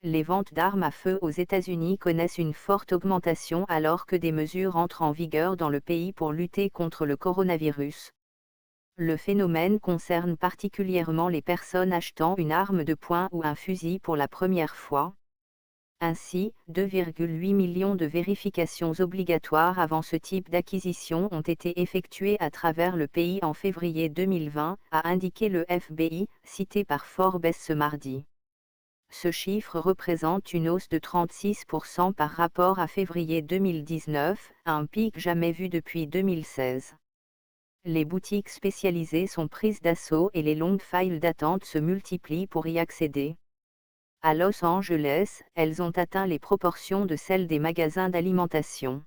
Les ventes d'armes à feu aux États-Unis connaissent une forte augmentation alors que des mesures entrent en vigueur dans le pays pour lutter contre le coronavirus. Le phénomène concerne particulièrement les personnes achetant une arme de poing ou un fusil pour la première fois. Ainsi, 2,8 millions de vérifications obligatoires avant ce type d'acquisition ont été effectuées à travers le pays en février 2020, a indiqué le FBI, cité par Forbes ce mardi. Ce chiffre représente une hausse de 36% par rapport à février 2019, un pic jamais vu depuis 2016. Les boutiques spécialisées sont prises d'assaut et les longues files d'attente se multiplient pour y accéder. À Los Angeles, elles ont atteint les proportions de celles des magasins d'alimentation.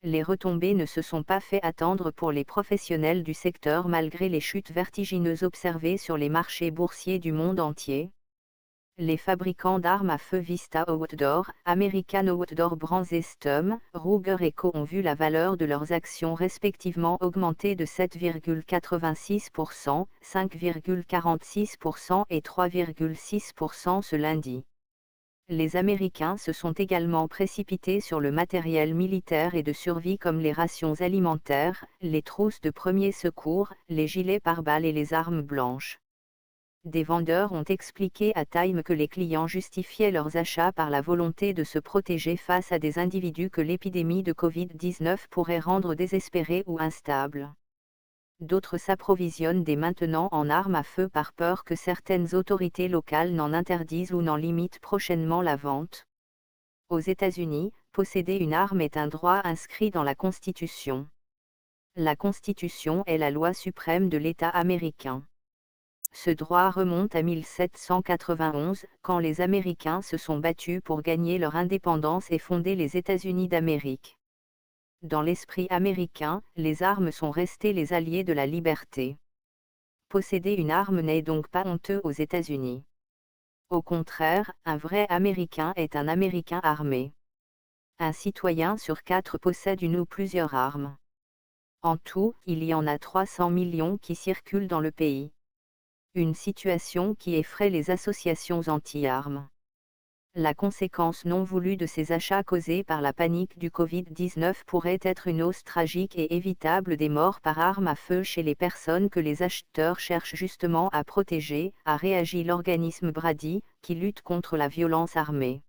Les retombées ne se sont pas fait attendre pour les professionnels du secteur malgré les chutes vertigineuses observées sur les marchés boursiers du monde entier. Les fabricants d'armes à feu Vista Outdoor, American Outdoor Brands et Stum, Ruger et Co ont vu la valeur de leurs actions respectivement augmenter de 7,86%, 5,46% et 3,6% ce lundi. Les Américains se sont également précipités sur le matériel militaire et de survie comme les rations alimentaires, les trousses de premiers secours, les gilets pare-balles et les armes blanches. Des vendeurs ont expliqué à Time que les clients justifiaient leurs achats par la volonté de se protéger face à des individus que l'épidémie de Covid-19 pourrait rendre désespérés ou instables. D'autres s'approvisionnent dès maintenant en armes à feu par peur que certaines autorités locales n'en interdisent ou n'en limitent prochainement la vente. Aux États-Unis, posséder une arme est un droit inscrit dans la Constitution. La Constitution est la loi suprême de l'État américain. Ce droit remonte à 1791, quand les Américains se sont battus pour gagner leur indépendance et fonder les États-Unis d'Amérique. Dans l'esprit américain, les armes sont restées les alliés de la liberté. Posséder une arme n'est donc pas honteux aux États-Unis. Au contraire, un vrai Américain est un Américain armé. Un citoyen sur 4 possède une ou plusieurs armes. En tout, il y en a 300 millions qui circulent dans le pays. Une situation qui effraie les associations anti-armes. La conséquence non voulue de ces achats causés par la panique du Covid-19 pourrait être une hausse tragique et évitable des morts par arme à feu chez les personnes que les acheteurs cherchent justement à protéger, a réagi l'organisme Brady, qui lutte contre la violence armée.